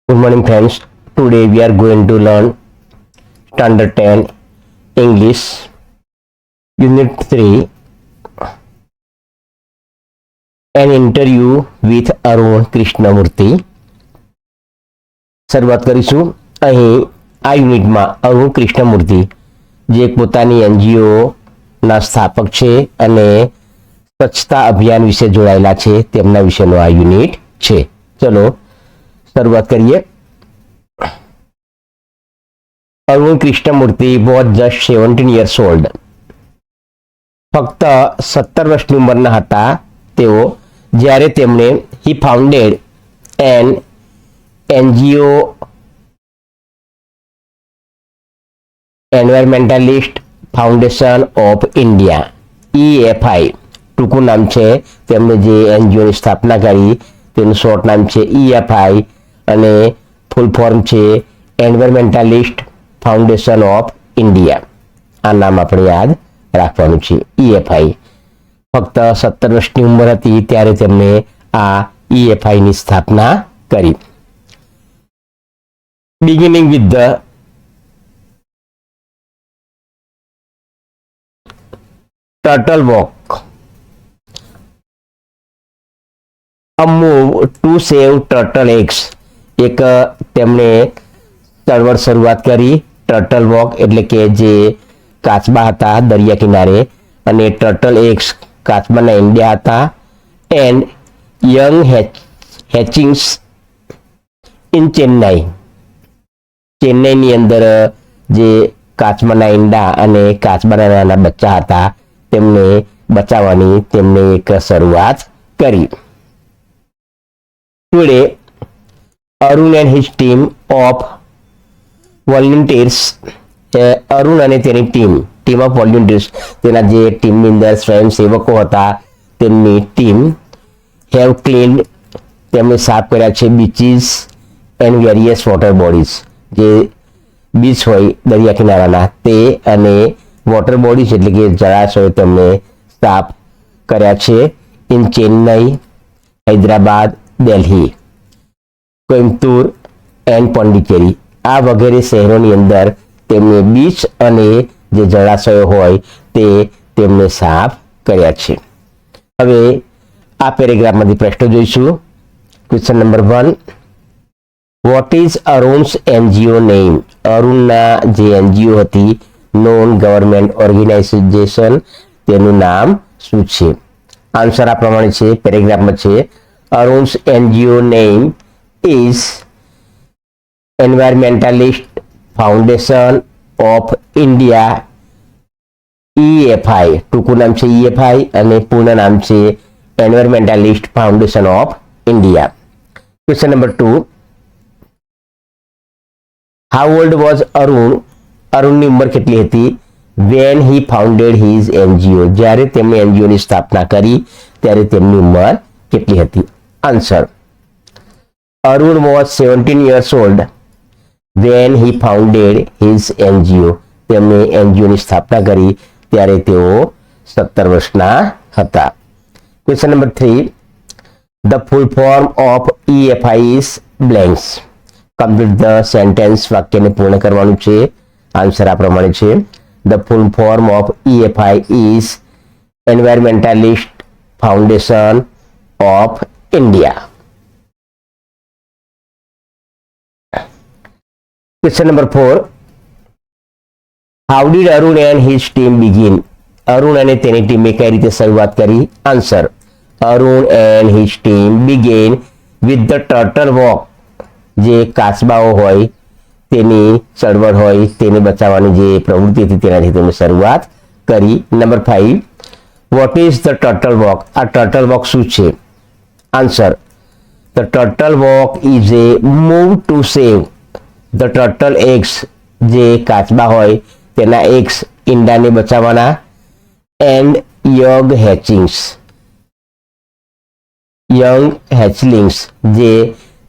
Good morning, friends. Today we are going to learn Standard 10 English Unit 3 an interview with Arun Krishnamurthy. શરૂઆત કરીશું. અહીં આ યુનિટમાં અરુણ કૃષ્ણમૂર્તિ જે પોતાની એનજીઓના સ્થાપક છે અને સ્વચ્છતા અભિયાન વિશે જોડાયેલા છે તેમના વિશેનો આ યુનિટ છે. ચલો શરૂઆત કરીએ. Arun Krishnamurthy was just 17 years old. ફક્ત 17 વર્ષની ઉંમરના હતા તેઓ જ્યારે તેમણે he founded an NGO environmentalist foundation of India EFI ટૂંકું નામ છે. તેમણે જે એનજીઓની સ્થાપના કરી તેનું શોર્ટ નામ છે EFI અને ફૂલ ફોર્મ છે એન્વાયરમેન્ટાલિસ્ટ ફાઉન્ડેશન ઓફ ઇન્ડિયા. આ નામ આપણે યાદ રાખવાનું છે. EFI ફક્ત 17 વર્ષની ઉંમર હતી ત્યારે તેમણે આ EFI ની સ્થાપના કરી. Beginning with the turtle walk a move to save turtle eggs. એક તેમણે ચળવળ શરૂઆત કરી. ટર્ટલ વોક એટલે કે જે કાચબા હતા દરિયા કિનારે અને ટર્ટલ એગ્સ કાચબાના ઈંડા હતા એન્ડ યંગ હેચિંગ્સ ઇન ચેન્નાઈ. ચેન્નાઈની અંદર જે કાચબાના ઈંડા અને કાચબાના નાના બચ્ચા હતા તેમને બચાવવાની તેમણે એક શરૂઆત કરી. Today, Arun and his team of volunteers, Arun અને તેની ટીમ ઓફ વોલેન્ટિયર્સ, તેના જે ટીમની અંદર સ્વયંસેવકો હતા તેમની ટીમ હેવ ક્લીન્ડ, તેમણે સાફ કર્યા છે beaches and various water bodies, જે બીચ હોય દરિયા કિનારાના તે અને વોટર બોડીઝ એટલે કે જળાશયો તેમણે સાફ કર્યા છે. ઇન ચેન્નઈ, હૈદરાબાદ, દિલ્હી, કોઇમ્બતુર એન્ડ પોંડિચેરી, આ વગેરે શહેરોની અંદર તેમણે બીચ અને જે જળાશયો હોય તે તેમને સાફ કર્યા છે. હવે આ પેરેગ્રાફમાંથી પ્રશ્નો જોઈશું. Question number 1, what is Arun's NGO name? અરુણના જે એનજીઓ હતી નોન ગવર્મેન્ટ ઓર્ગેનાઇઝેશન તેનું નામ શું છે? આન્સર આ પ્રમાણે છે, પેરેગ્રાફમાં છે Arun's NGO name is Environmentalist Foundation of India EFI. ટૂંકું નામ છે EFI અને પૂર્ણ નામ છે Environmentalist Foundation of India. Question number 2, how old was Arun? અરુણની ઉંમર કેટલી હતી? when he founded his NGO, જ્યારે તેમણે NGO ની સ્થાપના કરી ત્યારે તેમની ઉંમર કેટલી હતી? Answer, Arun was 17 years old when he founded his NGO. તેમણે NGO ની સ્થાપના કરી ત્યારે તેઓ 17 વર્ષના હતા. Question number 3, the full form of EFI is blanks. Complete the sentence. વાક્યને પૂર્ણ કરવાનું છે. આન્સર આ પ્રમાણે છે. The full form of EFI is Environmentalist Foundation of India. Question number 4, how did Arun and his team begin? Arun અને તેની ટીમે કઈ રીતે શરૂઆત કરી? Answer, Arun and his team began with the turtle walk. જે કાચબાઓ હોય તેની ચળવળ હોય તેને બચાવવાની જે પ્રવૃત્તિ હતી તેનાથી તેમણે શરૂઆત કરી. Number 5, what is the turtle walk? આ ટર્ટલ વોક શું છે? Answer, the turtle walk is a move to save the turtle eggs. જે કાચબા હોય તેના eggs ઈંડાને બચાવવાના and young hatchlings જે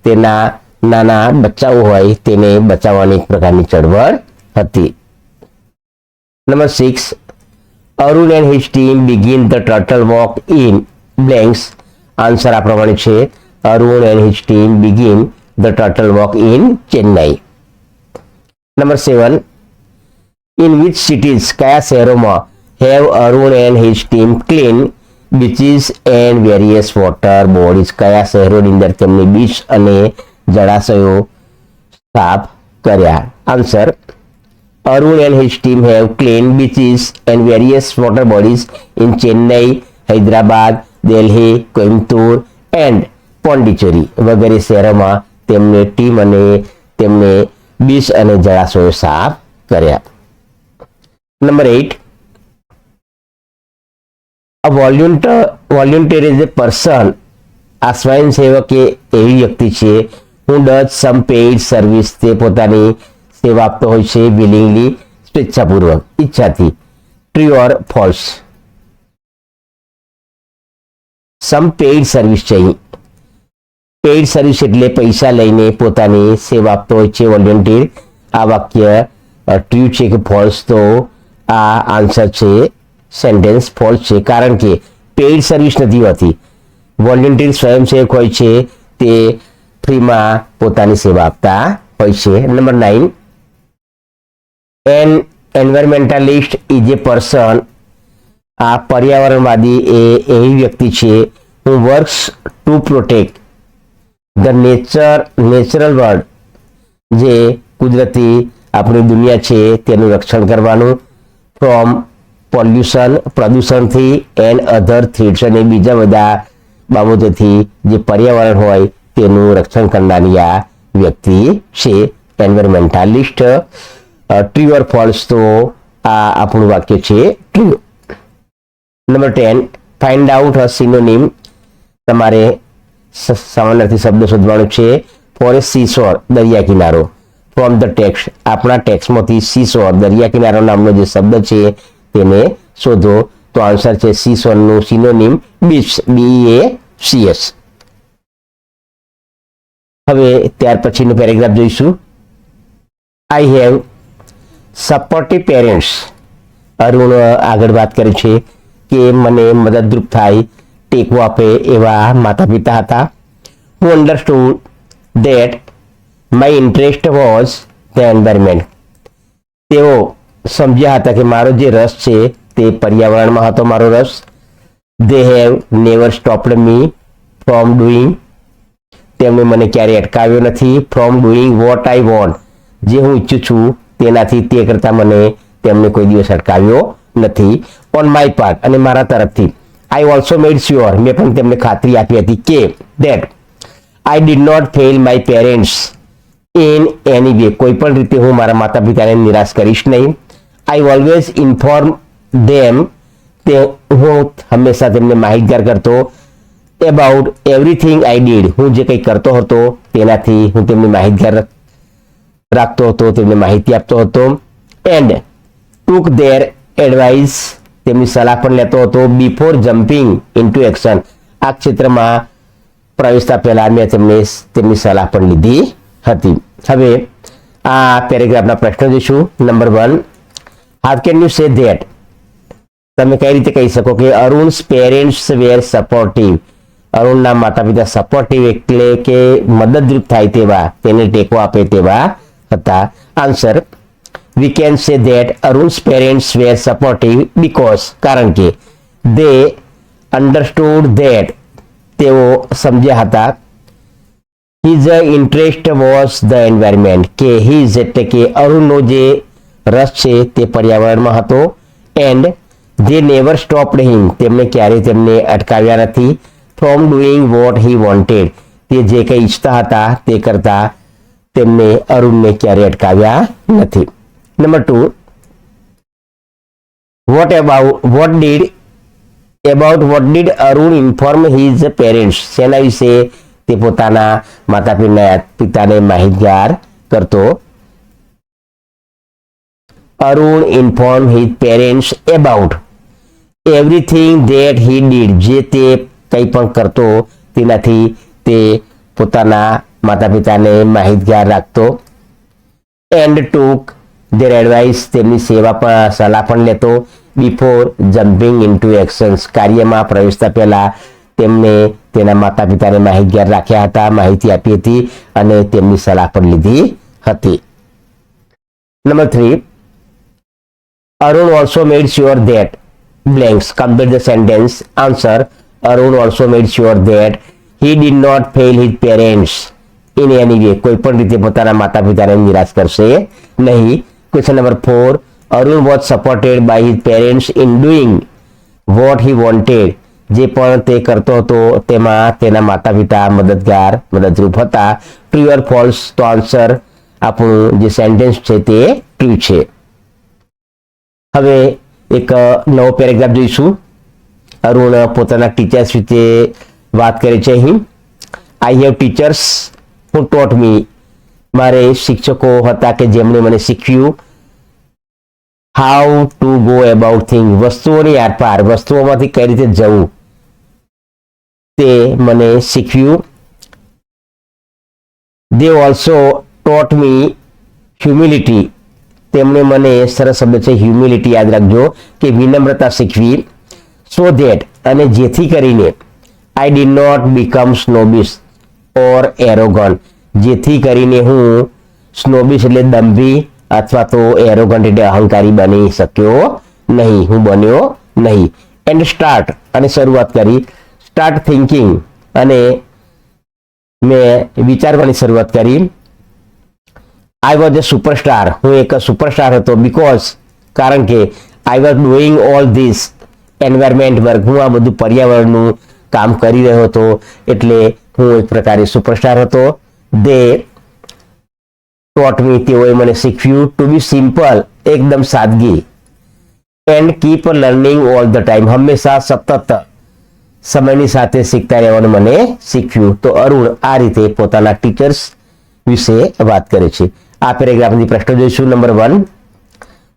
તેના નાના બચ્ચાઓ હોય તેને બચાવવાની એક પ્રકારની ચળવળ હતી. Number 6, Arun and his team begin the turtle walk in blanks. Answer આ પ્રમાણે છે. Arun and his team begin the turtle walk in Chennai. Number 7, in which cities, કયા શહેરોમાં have Arun and his team clean beaches and various water bodies, કયા શહેરોની અંદર તેમની beach અને જળાશયો સાફ કર્યા. Answer, Arun and his team have cleaned beaches and various water bodies in Chennai, Hyderabad, Delhi, Coimbatore and Pondicherry વગેરે શહેરોમાં તેમની ટીમ અને તેમને બીચ અને જળાશયો સાફ કર્યા. Number 8, a volunteer is a person, આ સ્વયંસેવક એ એવી વ્યક્તિ છે who does some paid service, તે પોતાની સેવા આપતો હોય છે વિલિંગલી, સ્વેચ્છાપૂર્વક, ઈચ્છાથી. True or false? Some paid service છે. પેઇડ સર્વિસ એટલે પૈસા લઈને પોતાની સેવા આપતો હોય છે વોલેન્ટિયર. આ વાક્ય ટ્રુ છે કે ફોલ્સ? તો આ આન્સર છે, સેન્ટેન્સ ફોલ્સ છે, કારણ કે પેઇડ સર્વિસ નથી હોતી. વોલેન્ટિયર સ્વયંસેવક હોય છે તે ફ્રીમાં પોતાની સેવા આપતા હોય છે. Number 9, an environmentalist is a person, આ પર્યાવરણવાદી એ એવી વ્યક્તિ છે who works to protect the natural world, જે કુદરતી આપણી દુનિયા છે તેનું રક્ષણ કરવાનું, ફ્રોમ પોલ્યુશન, પ્રદૂષણથી, એન્ડ અધર થ્રેટ્સ, અને બીજા બધા બાબતોથી જે પર્યાવરણ હોય તેનું રક્ષણ કરનારી આ વ્યક્તિ છે એન્વાયરમેન્ટાલિસ્ટ. True or false? તો આ આપણું વાક્ય છે true. Number 10, find out a synonym, તમારે સમાનાર્થી શબ્દ શોધવાનું છે ફોર એ સીશોર, દરિયા કિનારો. ફ્રોમ ધ ટેક્સ્ટ, આપણા ટેક્સ્ટમાંથી સીશોર, દરિયા કિનારો નામનો જે શબ્દ છે તેને શોધો. તો આન્સર છે સીશોરનું સિનોનિમ બીચ, BACS. હવે ત્યાર પછીનું પેરેગ્રાફ જોઈશું. I have supportive parents, Arun આગળ વાત કરે છે કે મને મદદરૂપ થાય, ટેકો આપે એવા માતા પિતા હતા. Who understood that my interest was the environment, તેઓ સમજ્યા હતા કે મારો જે રસ છે તે પર્યાવરણમાં હતો મારો રસ. They have never stopped me from doing, તેમણે મને ક્યારેય અટકાવ્યો નથી. From doing what I want, જે હું ઈચ્છું છું તેનાથી તે કરતાં મને તેમણે કોઈ દિવસ અટકાવ્યો નથી. ઓન માય પાર્ટ, અને મારા તરફથી. આઈ ઓલ્સો મેડ શ્યોર, મેં પણ તેમને ખાતરી આપી હતી કે that I did not fail my parents in any way, કોઈ પણ રીતે હું મારા માતા પિતાને નિરાશ કરીશ નહીં. આઈ ઓલવેઝ ઇન્ફોર્મ ધેમ, તે હું હંમેશા તેમને માહિતગાર કરતો. એબાઉટ એવરીથિંગ આઈ ડીડ, હું જે કંઈ કરતો હતો તેનાથી હું તેમને માહિતગાર રાખતો હતો, તેમને માહિતી આપતો હતો. એન્ડ ટુક ધેર એડવાઇસ, તેમની સલાહ પણ લેતો હતો. બિફોર જમ્પિંગ ઇન્ટુ એક્શન, આ ક્ષેત્રમાં પ્રવેશતા પહેલા મેં તેમની સલાહ પણ લીધી હતી. હવે આ પેરેગ્રાફના પ્રશ્નો જોઈશું. Number 1, how can you say that, તમે કઈ રીતે કહી શકો કે અરુણ્સ પેરેન્ટ્સ વેર સપોર્ટિવ, અરુણના માતા પિતા સપોર્ટિવ એટલે કે મદદરૂપ થાય તેવા, તેને ટેકો આપે તેવા હતા. Answer, we can say that Arun's parents were supportive because, કારણ કે they understood that, તેઓ સમજ્યા હતા. his interest was the environment, કે his એટલે કે અરુણનો જે રસ છે તે પર્યાવરણમાં હતો. and they never stopped him, તેમને ક્યારેય તેમને અટકાવ્યા નથી. from doing what he wanted, તે જે કંઈ ઈચ્છતા હતા તે કરતા તેમને અરુણને ક્યારેય અટકાવ્યા નથી. Number 2, what did Arun inform his parents, શેના વિશે તે પોતાના માતા પિતાને માહિતગાર કરતો. Arun informed his parents about everything that he did, જે તે કંઈ પણ કરતો તેનાથી તે પોતાના માતા પિતાને માહિતગાર રાખતો. એન્ડ ટુક ધેર એડવાઇસ, તેમની સલાહ પણ લેતો. બિફોર જમ્પિંગ ઇન્ટુ એક્શન્સ, કાર્યમાં પ્રવેશતા પહેલા તેમને તેના માતા પિતાને માહિતગાર રાખ્યા હતા, માહિતી આપી હતી અને તેમની સલાહ પણ લીધી હતી. Number 3, Arun also made sure that blanks complete the sentence. Answer: Arun also made sure that he did not fail his parents in any way. કોઈ પણ રીતે પોતાના માતા પિતાને નિરાશ કરશે નહીં. Question number 4, Arun was supported by his parents in doing what he wanted. જે પણ તે કરતો હતો તેમાં તેના માતા પિતા મદદરૂપ હતા. True or false? તો આન્સર આપણું જે સેન્ટેન્સ છે તે ટ્રુ છે. હવે એક નવો પેરેગ્રાફ જોઈશું. અરુણ પોતાના ટીચર્સ વિશે વાત કરે છે અહીં. I have teachers who taught me. મારે શિક્ષકો હતા કે જેમણે મને શીખ્યું how to go about thing. વસ્તુઓની આરપાર, વસ્તુઓમાંથી કઈ રીતે જવું તે મને શીખ્યું. They also taught me humility. તેમણે મને, સરસ શબ્દ છે હ્યુમિલિટી, યાદ રાખજો કે વિનમ્રતા શીખવી. સો ધેટ, અને જેથી કરીને I did not become snobbish or arrogant. જેથી કરીને હું સ્નોબિશ એટલે દંભી અથવા તો એરોગન્ટ એટલે અહંકારી બની શક્યો નહીં, હું બન્યો નહીં. એન્ડ સ્ટાર્ટ, અને શરૂઆત કરી. સ્ટાર્ટ થિંકિંગ, અને મેં વિચારવાની શરૂઆત કરી. I was a superstar. હું એક સુપરસ્ટાર હતો. બીકોઝ, કારણ કે I was doing all this environment work. હું આ બધું પર્યાવરણનું કામ કરી રહ્યો હતો એટલે હું એક પ્રકારે સુપરસ્ટાર હતો. દે ટોટ મી, તેઓએ મને શીખવ્યું ટુ બી સિમ્પલ, એકદમ સાદગી. And keep learning all the time, હંમેશા સતત સમયની સાથે શીખતા રહેવાનું મને શીખ્યું. તો અરુણ આ રીતે પોતાના ટીચર્સ વિશે વાત કરે છે. આ પેરેગ્રાફની પ્રશ્ન જોઈશું. નંબર 1,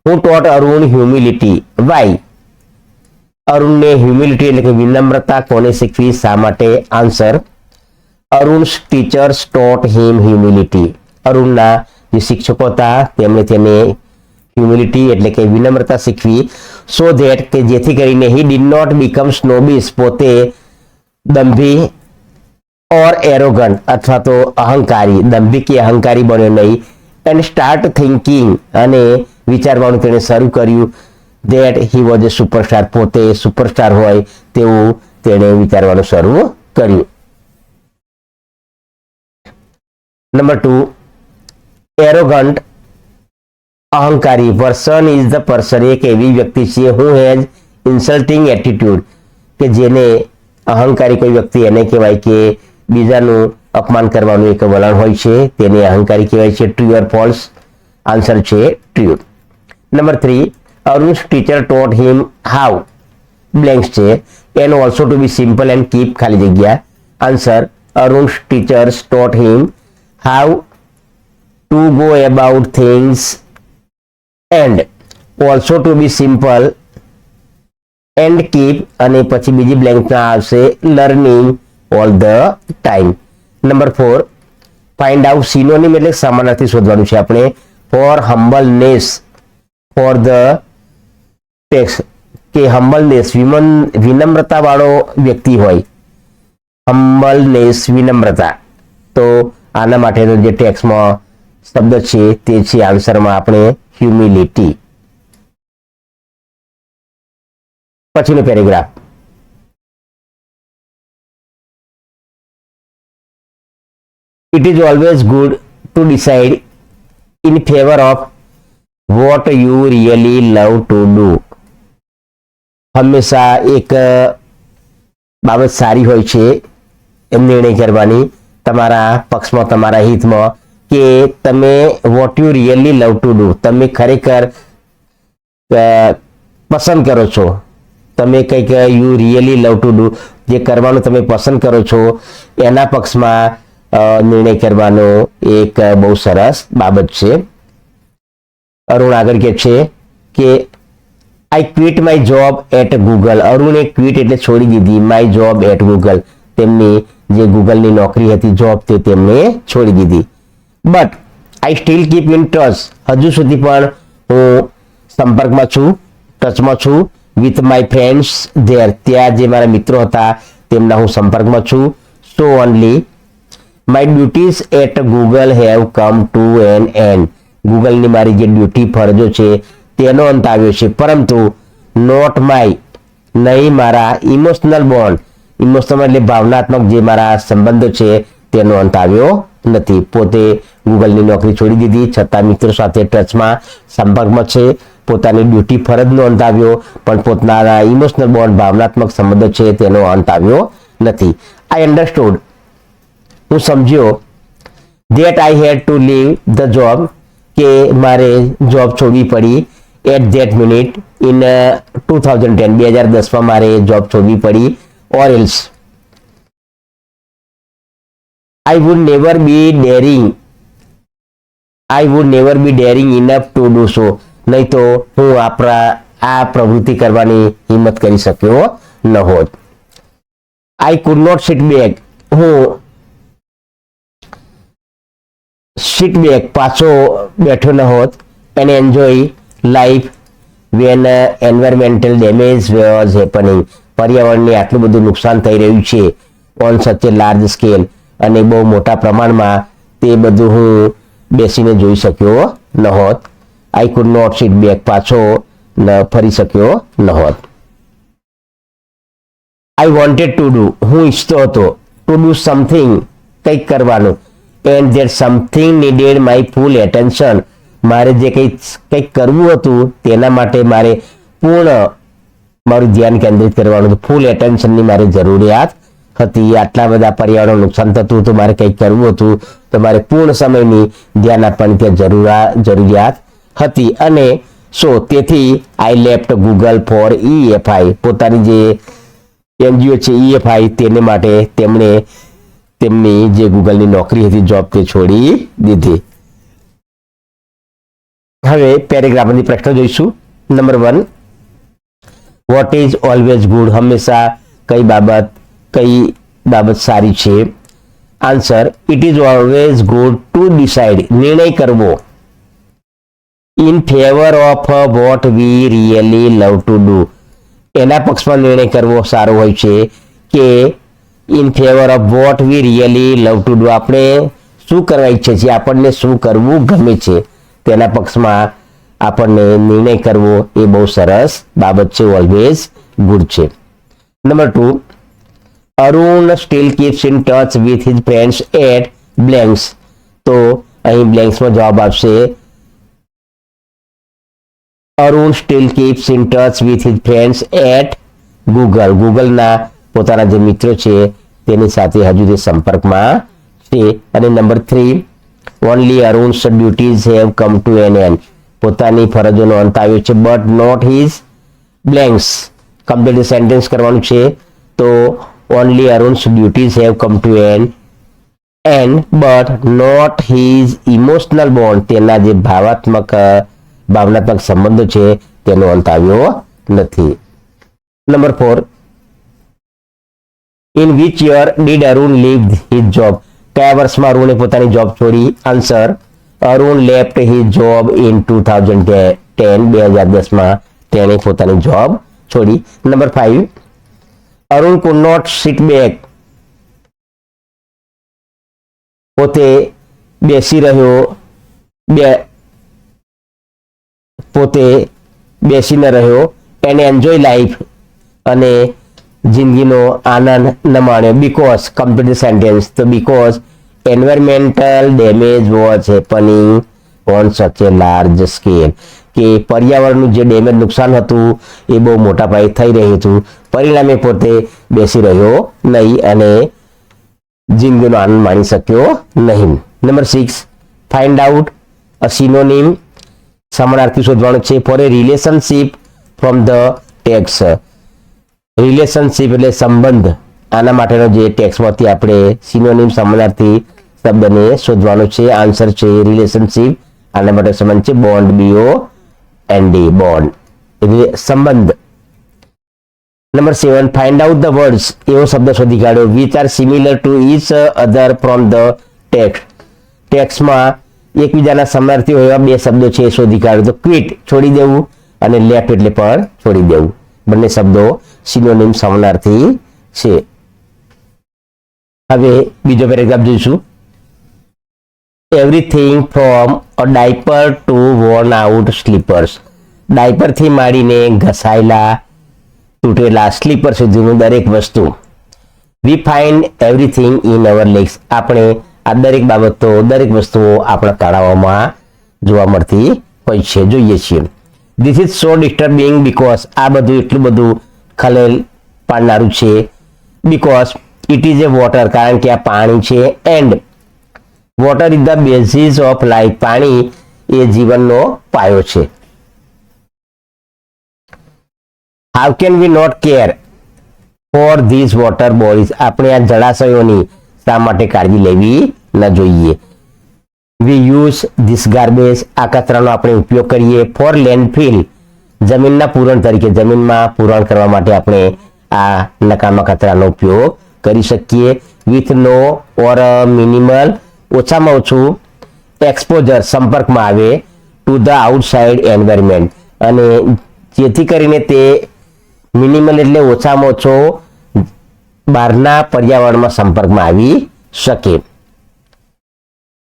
હું ટોટ અરુણ હ્યુમિલિટી. વાય? અરુણને હ્યુમિલિટી એટલે કે વિનમ્રતા કોને શીખવી, શા માટે? Answer: Arun's teachers taught him humility. અરુણના જે શિક્ષકો હતા તેમણે તેને હ્યુમિલિટી એટલે કે વિનમ્રતા શીખવી. સો ધેટ, કે જેથી કરીને હી ડીડ નોટ બીકમ સ્નોબિશ, પોતે દંભી, ઓર એરોગન્ટ અથવા તો અહંકારી, દંભી કે અહંકારી બન્યો નહીં. એન્ડ સ્ટાર્ટ થિંકિંગ, અને વિચારવાનું તેણે શરૂ કર્યું. That he was a superstar, પોતે સુપરસ્ટાર હોય તેવું તેણે વિચારવાનું શરૂ કર્યું. નંબર 2, એરોગન્ટ અહંકારી. પર્સન ઇઝ ધ પર્સન, એક એવી વ્યક્તિ છે હુ હેઝ ઇન્સલ્ટિંગ એટીટ્યુડ, કે જેને અહંકારી કોઈ વ્યક્તિ એને કહેવાય કે બીજાનું અપમાન કરવાનું એક વલણ હોય છે, તેને અહંકારી કહેવાય છે. True or false? આન્સર છે true. Number 3, Arun's teacher taught him how blanks છે and also to be simple and keep ખાલી જગ્યા. Answer: Arun's teachers taught him how to go about things and also to be simple and keep, અને પછી બીજી બ્લેન્કમાં આવશે learning all the time. Number 4, find out synonym એટલે સમાનાર્થી શોધવાનું છે આપણે. For humbleness, for the text, કે હમ્બલનેસ વિનમ્રતા વાળો વ્યક્તિ હોય, હમ્બલનેસ વિનમ્રતા. તો આના માટેનો જે ટેક્સમાં શબ્દ છે તે છે આન્સરમાં આપણે હ્યુમિલિટી. પછીનો paragraph. It is always good to decide in favor of what you really love to do. હંમેશા એક બાબત સારી હોય છે એમ નિર્ણય કરવાની તમારા પક્ષમાં, તમારા હિતમાં, કે તમે what you really love to do, તમે ખરેખર પસંદ કરો છો, તમે કંઈક you really love to do, જે કરવાનું તમે પસંદ કરો છો એના પક્ષમાં નિર્ણય કરવાનો એક બહુ સરસ બાબત છે. અરુણ આગળ કહે છે કે I quit my job at Google. અરુણે ક્વિટ એટલે છોડી દીધી, માય જોબ એટ ગૂગલ, તેમની જે ગૂગલની નોકરી હતી, જોબ, તે તેમને છોડી દીધી. But I still keep in touch, હજુ સુધી પણ હું સંપર્કમાં છું, ટચમાં છું, વિથ માય ફ્રેન્ડ્સ ધેર, ત્યાં જે મારા મિત્રો હતા તેમના હું સંપર્કમાં છું. So only my duties at Google have come to an end. ગૂગલની મારી જે ડ્યુટી ફરજો છે તેનો અંત આવ્યો છે, પરંતુ નોટ માય, નહીં મારા ઇમોશનલ બોન્ડ. ઇમોશનલ એટલે ભાવનાત્મક જે મારા સંબંધો છે તેનો અંત આવ્યો નથી. પોતે ગૂગલની નોકરી છોડી દીધી, છતાં મિત્રો સાથે ટચમાં સંપર્કમાં છે. પોતાની ડ્યુટી ફરજનો અંત આવ્યો, પણ પોતાના ઇમોશનલ બોન્ડ ભાવનાત્મક સંબંધો છે તેનો અંત આવ્યો નથી. આઈ અન્ડરસ્ટુડ, હું સમજ્યો. That I had to leave the job, કે મારે જોબ છોડવી પડી. એટ ધેટ મિનિટ ઇન 2010, 2010માં મારે જોબ છોડવી પડી. Or else I would never be daring enough to do so. નહીં તો હું આ પ્રવૃત્તિ કરવાની હિંમત કરી શક્યો ન હોત. I could not sit back, હું sit back પાછો બેઠો ન હોત. and enjoy life when environmental damage was happening. પર્યાવરણને આટલું બધું નુકસાન થઈ રહ્યું છે on such a large scale, અને બહુ મોટા પ્રમાણમાં, તે બધું હું બેસીને જોઈ શક્યો ન હોત. I could not sit back, પાછો ફરી શક્યો ન હોત. આઈ વોન્ટેડ ટુ ડુ, હું ઈચ્છતો હતો. ટુ ડુ સમથિંગ, કંઈક કરવાનું. And that something needed my full attention, મારે જે કંઈક કરવું હતું તેના માટે મારે પૂર્ણ મારું ધ્યાન કેન્દ્રિત કરવાનું હતું. ફૂલ એટેન્શનની મારે જરૂરિયાત હતી. આટલા બધા પર્યાવરણ નુકસાન થતું હતું, મારે કંઈક કરવું હતું તો મારે પૂર્ણ સમયની ધ્યાન આપવાની ત્યાં જરૂરિયાત હતી. અને તેથી I left Google for EFI, પોતાની જે NGO છે EFI, તેને માટે તેમણે તેમની જે ગૂગલની નોકરી હતી, જોબ, તે છોડી દીધી. હવે પેરેગ્રાફમાંથી પ્રશ્ન જોઈશું. Number 1, what is always good, હંમેશા કઈ બાબત સારી છે. Answer, it is always good to decide, નિર્ણય કરવો. In favour of what we really love to do, એના પક્ષમાં નિર્ણય કરવો સારો હોય છે. કે in favour of what we really love to do, આપણે શું કરવા ઈચ્છે છે, આપણને શું કરવું ગમે છે, તેના પક્ષમાં આપણને નિર્ણય કરવો એ બહુ સરસ બાબત છે, ઓલવેઝ ગુડ છે. Number 2, Arun still keeps in touch with his friends at blanks. તો અહીં બ્લેન્ક્સમાં જવાબ આપશે Arun still keeps in touch with his friends at Google. ગૂગલના પોતાના જે મિત્રો છે તેની સાથે હજુ તે સંપર્કમાં છે. અને number 3, only Arun's duties have come to an end, પોતાની ફરજોનો અંત આવ્યો છે. But not his blanks, complete sentence કરવાનું છે. તો only Arun's duties have come to an end, but not his emotional bond, તેના જે ભાવનાત્મક સંબંધો છે તેનો અંત આવ્યો નથી. Number 4, in which year did Arun leave his job, કયા વર્ષમાં અરુણે પોતાની જોબ છોડી. Answer, Arun left his job in 2010, 2010માં તેણે પોતાની જોબ છોડી. Number 5, Arun could not sit back, પોતે બેસી ન રહ્યો. and enjoy life, અને જિંદગીનો આનંદ ન માણ્યો. because, complete sentence, તો because environmental damage was happening on such a large scale, કે પર્યાવરણનું જે ડેમેજ, નુકસાન હતું એ બહુ મોટા પાયે થઈ રહ્યું હતું, પરિણામે પોતે બેસી રહ્યો નહીં અને જિંદગીનો આનંદ માણી શક્યો નહીં. Number 6, find out a synonym, સમાનાર્થી શોધવાનું છે. For a relationship from the text. Relationship એટલે સંબંધ, આના માટેનો જે ટેક્સમાંથી આપણે સિનોનિમ, સમાનાર્થી શબ્દને શોધવાનો છે. આન્સર છે રિલેશનશિપ. આના માટે સંબંધ છે બોન્ડ, BOND, બોન્ડ એટલે સંબંધ. Number 7, find out the words, એવો શબ્દ શોધી કાઢો which are similar to each other from the text. ટેક્સ્ટમાં એકબીજાના સમાનાર્થી હોય એવા બે શબ્દો છે એ શોધી કાઢો. તો ક્વિટ છોડી દેવું અને લેફ્ટ એટલે પર છોડી દેવું, બંને શબ્દો સિનોનિમ સમાનાર્થી છે. હવે બીજો પેરેગ્રાફ જોઈશું. Everything from a diaper to worn out slippers. ડાયપરથી માંડીને ઘસાયેલા તૂટેલા સ્લીપર સુધીનું દરેક વસ્તુ. We find everything in our lakes. આપણે આ દરેક બાબતો, દરેક વસ્તુઓ આપણા તળાવોમાં જોવા મળતી હોય છે, જોઈએ છીએ. This is so disturbing because, આ બધું એટલું બધું ખલેલ પાડનારું છે. Because it is a water, કારણ કે આ પાણી છે. And water is the basis of life, પાણી એ જીવનનો પાયો છે. How can we not care for this water bodies. આપણે આ જળાશયોની શા માટે કાળજી લેવી ન જોઈએ. વી યુઝ ધીસ ગાર્બેજ, આ કચરાનો આપણે ઉપયોગ કરીએ. ફોર લેન્ડફિલ, જમીનના પૂરણ તરીકે, જમીનમાં પૂરણ કરવા માટે આપણે આ નકામા કચરાનો ઉપયોગ કરી શકીએ. વિથ નો ઓર મિનિમલ, ઓછામાં ઓછું એક્સપોઝર, સંપર્કમાં આવે ટુ ધ આઉટસાઇડ એન્વાયરમેન્ટ, અને જેથી કરીને તે મિનિમલ એટલે ઓછામાં ઓછો બહારના પર્યાવરણમાં સંપર્કમાં આવી શકે.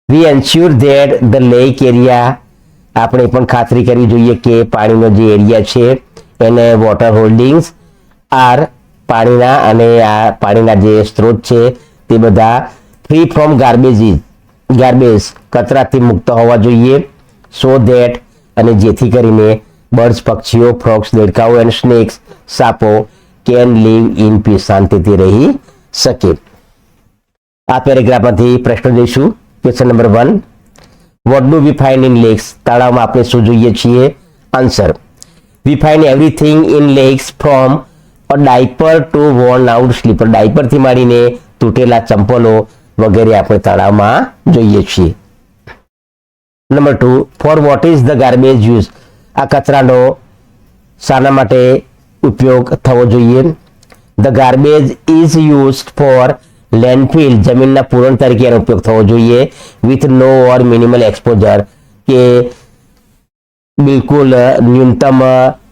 We ensure that the lake area, આપણે પણ ખાતરી કરવી જોઈએ કે પાણીનો જે એરિયા છે એને વોટર હોલ્ડિંગ્સ આર, પાણીના અને આ પાણીના જે સ્ત્રોત છે તે બધા ફ્રી ફ્રોમ ગાર્બેજ, કચરાથી મુક્ત હોવા જોઈએ. સો ધેટ, અને જેથી કરીને બર્ડ્સ, પક્ષીઓ, ફ્રોગ્સ, દેડકાઓ એન્ડ સ્નેક્સ, સાપો કેન લીવ ઇન પીસ, શાંતિથી રહી શકે. આ પેરેગ્રાફમાંથી પ્રશ્ન જોઈશું. Question number 1, what do we find in lakes. તળાવમાં આપણે શું જોઈએ છીએ. Answer, we find everything in lakes from a diaper to worn out slipper. ડાયપરથી માંડીને તૂટેલા ચંપલો વગેરે આપણે તળાવમાં જોઈએ છીએ. Number 2, for what is the garbage use. આ કચરાનો શાના માટે ઉપયોગ થવો જોઈએ. The garbage is used for landfill, જમીનના પૂરણ તરીકે એનો ઉપયોગ થવો જોઈએ. With no or minimal exposure, કે બિલકુલ ન્યૂનતમ,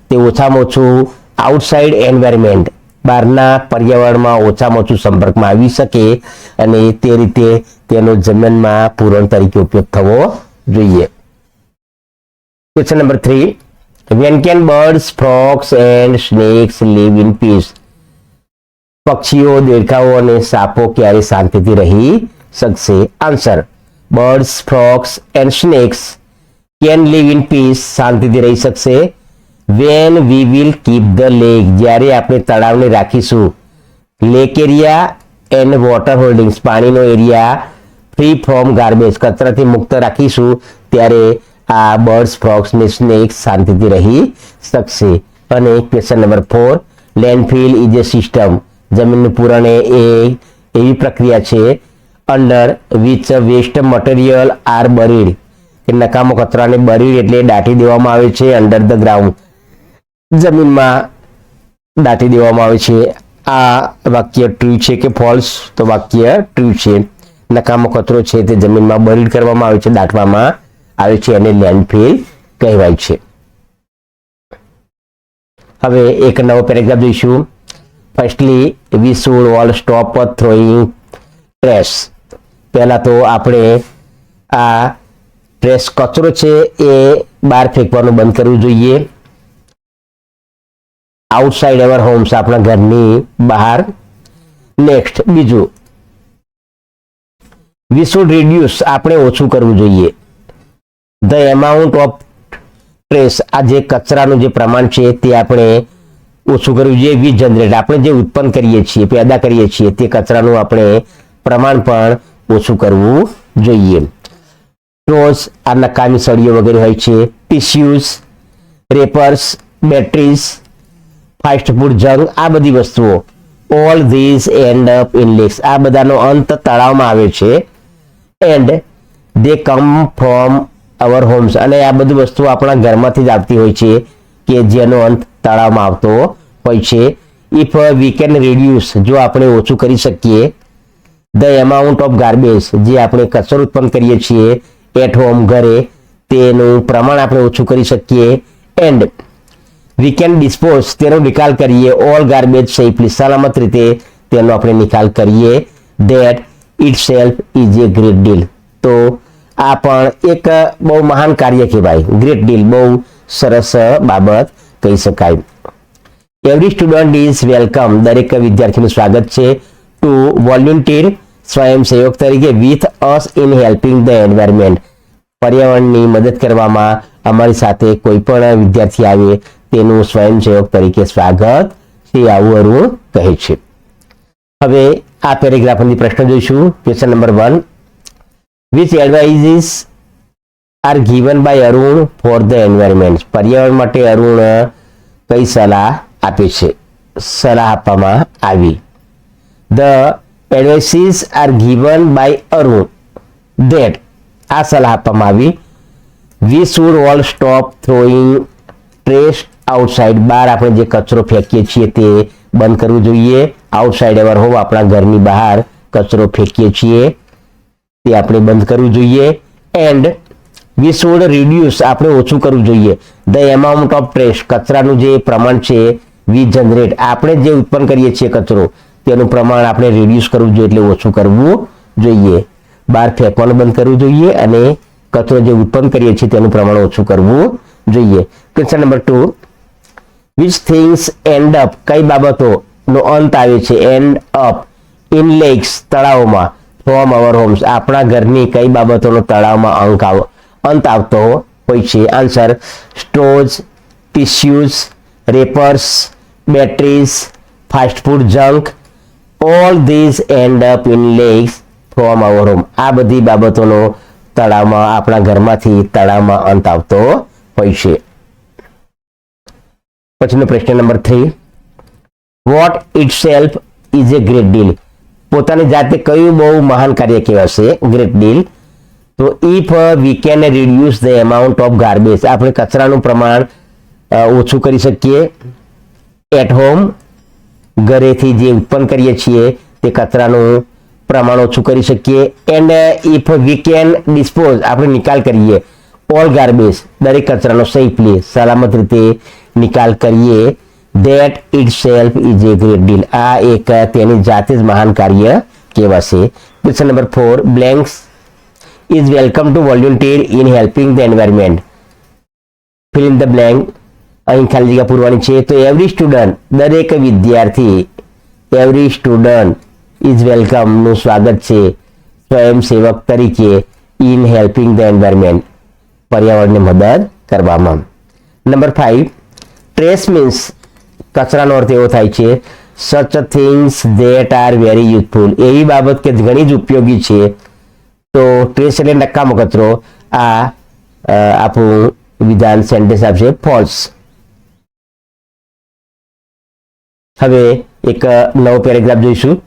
તે ઓછામાં ઓછું આઉટસાઇડ એન્વાયરમેન્ટ, બહારના પર્યાવરણમાં ઓછામાં ઓછું સંપર્કમાં આવી શકે, અને તે રીતે તેનો જમીનમાં પૂરણ તરીકે ઉપયોગ થવો જોઈએ. Question number 3, when can birds, frogs and snakes live in peace. પક્ષીઓ, દેડકાઓ અને સાપો ક્યારે શાંતિથી રહી શકશે. Answer, birds, frogs and snakes can live in peace, શાંતિથી રહી શકશે. When we will keep the lake, જ્યારે આપણે તળાવને રાખીશું, lake area and water holdings, પાણીનો એરિયા ફ્રી ફ્રોમ ગાર્બેજ, કચરાથી મુક્ત રાખીશું, ત્યારે આ બર્ડ્સ, ફ્રોગ્સ ને સ્નેક્સ શાંતિથી રહી શકશે. અને question number 4, landfill is a system. જમીનનું પૂરણ એ એવી પ્રક્રિયા છે under which waste material are buried, કે નકામો કચરાને બરીડ એટલે દાટી દેવામાં આવે છે. અંડર ધ ગ્રાઉન્ડ, જમીનમાં દાટી દેવામાં આવે છે. આ વાક્ય ટ્રુ છે કે ફોલ્સ? તો વાક્ય ટ્રુ છે. નકામો કચરો છે તે જમીનમાં બરીડ કરવામાં આવે છે, દાટવામાં આવે છે, અને લેન્ડફિલ કહેવાય છે. હવે એક નવો પેરેગ્રાફ જોઈશું. Firstly, we should all stop throwing trash. પહેલા તો આપણે આ ટ્રેશ, કચરો છે એ બહાર ફેંકવાનું બંધ કરવું જોઈએ. આઉટસાઇડ અવર હોમ્સ, આપણા ઘરની બહાર. નેક્સ્ટ, બીજું, વી શુડ રિડ્યુસ, આપણે ઓછું કરવું જોઈએ. ધ એમાઉન્ટ ઓફ ટ્રેશ, આ જે કચરાનું જે પ્રમાણ છે તે આપણે ઓછું કરવું જોઈએ. વી જનરેટ, આપણે જે ઉત્પન્ન કરીએ છીએ, પેદા કરીએ છીએ, તે કચરાનું આપણે પ્રમાણ પણ ઓછું કરવું જોઈએ. ટોસ, આ નકામી સળીઓ વગેરે હોય છે. Tissues, wrappers, batteries, fast food junk, આ બધી વસ્તુઓ. All these end up in lakes, આ બધાનો અંત તળાવમાં આવે છે. And they come from our homes, અને આ બધી વસ્તુઓ આપણા ઘરમાંથી જ આવતી હોય છે, કે જેનો અંત તળાવમાં આવતો હોય છે. ઇફ વી કેન રિડ્યુસ, જો આપણે ઓછું કરી શકીએ, ધ એમાઉન્ટ ઓફ ગાર્બેજ, જે આપણે કચરો ઉત્પન્ન કરીએ છીએ એટ હોમ, ઘરે, તેનું પ્રમાણ આપણે ઓછું કરી શકીએ. એન્ડ વી કેન ડિસ્પોઝ, તેનો નિકાલ કરીએ. ઓલ ગાર્બેજ સેફલી, સલામત રીતે તેનો આપણે નિકાલ કરીએ. that itself is a great deal. તો આ પણ એક બહુ મહાન કાર્ય કહેવાય. ગ્રેટ ડીલ બહુ સરસ બાબત કહી શકાય. એવરી સ્ટુડન્ટ ઇઝ વેલકમ, દરેક વિદ્યાર્થીનું સ્વાગત છે. ટુ વોલ્યુન્ટિયર, સ્વયંસેવક તરીકે, with us in helping the environment, પર્યાવરણની મદદ કરવામાં અમારી સાથે કોઈ પણ વિદ્યાર્થી આવે તેનું સ્વયંસેવક તરીકે સ્વાગત છે, આવું અરુણ કહે છે. હવે આ પેરેગ્રાફની પ્રશ્ન જોઈશું. Question number 1, which advices are given by Arun for the environment, પર્યાવરણ માટે અરુણ કઈ સલાહ આપે છે, સલાહ આપવામાં આવી. The advices are given by Arun that, આ સલાહ આપવામાં આવી, we should all stop throwing trash outside, બહાર આપણે જે કચરો ફેંકીએ છીએ તે બંધ કરવું જોઈએ. આઉટસાઇડ અવર હોમ, આપણા ઘરની બહાર કચરો ફેંકીએ છીએ તે આપણે બંધ કરવું જોઈએ. એન્ડ વી શુડ રિડ્યુસ, આપણે ઓછું કરવું જોઈએ, ધ એમાઉન્ટ ઓફ ટ્રેશ, કચરાનું જે પ્રમાણ છે, વી જનરેટ, આપણે જે ઉત્પન્ન કરીએ છીએ કચરો તેનું પ્રમાણ આપણે રિડ્યુસ કરવું જોઈએ, એટલે ઓછું કરવું જોઈએ. બહાર ફેંકવાનું બંધ કરવું જોઈએ અને કચરો જે ઉત્પન્ન કરીએ છીએ તેનું પ્રમાણ ઓછું કરવું જોઈએ. Question number 2, which things end up, કઈ બાબતોનો અંત આવે છે, એન્ડ અપ ઇન લેક્સ, તળાવમાં, ફ્રોમ અવર હોમ્સ, આપણા ઘરની કઈ બાબતોનો તળાવમાં અંત આવતો હોય છે. Answer, straws, tissues, wrappers, batteries, fast food junk, all these end up in lakes from our home, આ બધી બાબતોનો તળાવમાં, આપણા ઘરમાંથી તળાવમાં અંત આવતો હોય છે. પછીનો પ્રશ્ન number 3, what itself is a great deal, પોતાની જાતે કયું બહુ મહાન કાર્ય કહેવાશે, ગ્રેટ ડીલ. તો if we can reduce the amount of garbage, આપણે કચરાનું પ્રમાણ ઓછું કરી શકીએ. એટ હોમ, ઘરેથી જે ઉત્પન્ન કરીએ છીએ તે કચરાનું પ્રમાણ ઓછું કરી શકીએ. And if we can dispose, આપણે નિકાલ કરીએ, ઓલ ગાર્બેજ, દરેક કચરાનો સેફલી, સલામત રીતે નિકાલ કરીએ, that itself is a great deal, આ એક તેની જાતે જ મહાન કાર્ય કહેવાશે. Question number 4, blanks is welcome to volunteer in helping the environment, fill in the blank, અહીં ખાલી જગ્યા પૂરવાની છે. તો એવરી સ્ટુડન્ટ, દરેક વિદ્યાર્થી, એવરી સ્ટુડન્ટ ઇઝ વેલકમ નું સ્વાગત છે સ્વયંસેવક તરીકે, ઇન હેલ્પિંગ ધ એન્વાયરમેન્ટ, પર્યાવરણને મદદ કરવામાં. નંબર 5, ટ્રેશ મીન્સ, કચરાનો અર્થ એવો થાય છે, such things that are very useful, એવી બાબત કે ઘણી જ ઉપયોગી છે. તો ટ્રેશ એટલે નકામો કચરો. આ આપણું વિધાન સેન્ટેન્સ આપશે ફોલ્સ. હવે એક નવો પેરેગ્રાફ જોઈશું.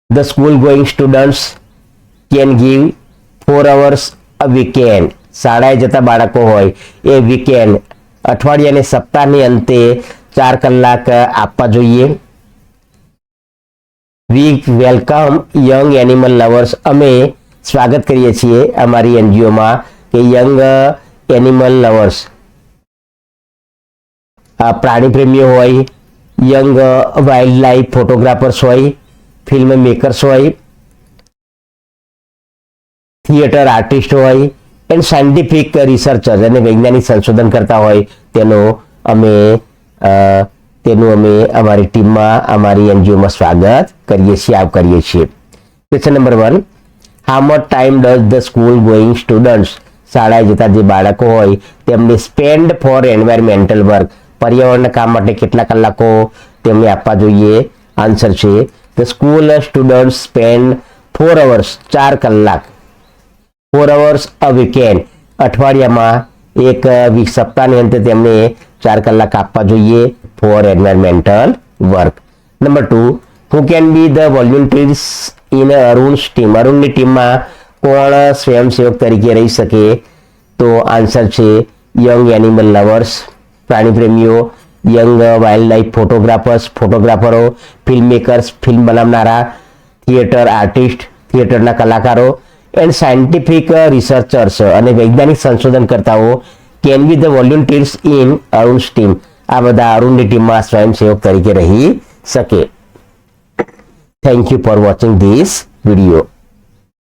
The school going students can give 4 hours a weekend, શાળાએ જતા બાળકો હોય એ વીકેન્ડ, અઠવાડિયા અને સપ્તાહની અંતે 4 કલાક આપવા જોઈએ. વી વેલકમ યંગ એનિમલ લવર્સ, અમે સ્વાગત કરીએ છીએ અમારી એનજીઓમાં કે યંગ એનિમલ લવર્સ, પ્રાણી પ્રેમીઓ હોય, યંગ વાઇલ્ડ લાઈફ ફોટોગ્રાફર્સ હોય, ફિલ્મ મેકર્સ હોય, થિયેટર આર્ટિસ્ટ હોય, એન્ડ સાયન્ટિફિક રિસર્ચર્સ, અને વૈજ્ઞાનિક સંશોધન કરતા હોય તેનું અમે અમારી ટીમમાં, અમારી એનજીઓમાં સ્વાગત કરીએ છીએ, આવકારીએ છીએ. Question number 1, how much time does the school going students, શાળાએ જતા જે બાળકો હોય તેમને સ્પેન્ડ ફોર એન્વાયરમેન્ટલ વર્ક, પર્યાવરણના કામ માટે કેટલા કલાકો તેમને આપવા જોઈએ. આન્સર છે, the school student spend 4 hours, 4 કલાક, 4 hours અ વીકેન્ડ, અઠવાડિયામાં એક સપ્તાહની અંતે તેમને 4 કલાક આપવા જોઈએ for environmental work. Number 2, who can be the volunteers in Arun's team, અરુણની ટીમમાં કોણ સ્વયંસેવક તરીકે રહી શકે. તો આન્સર છે યંગ એનિમલ લવર્સ, પ્રાણી પ્રેમીઓ, યંગ વાઇલ્ડ લાઈફ ફોટોગ્રાફર્સ, ફોટોગ્રાફરો, ફિલ્મ મેકર્સ, ફિલ્મ બનાવનારા, થિયેટર આર્ટિસ્ટ, થિયેટરના કલાકારો, એન્ડ સાયન્ટિફિક રિસર્ચર્સ, અને વૈજ્ઞાનિક સંશોધનકર્તાઓ can be the volunteers in Arun's team, આ બધા અરુણની ટીમમાં સ્વયંસેવક તરીકે રહી શકે. Thank you for watching this video.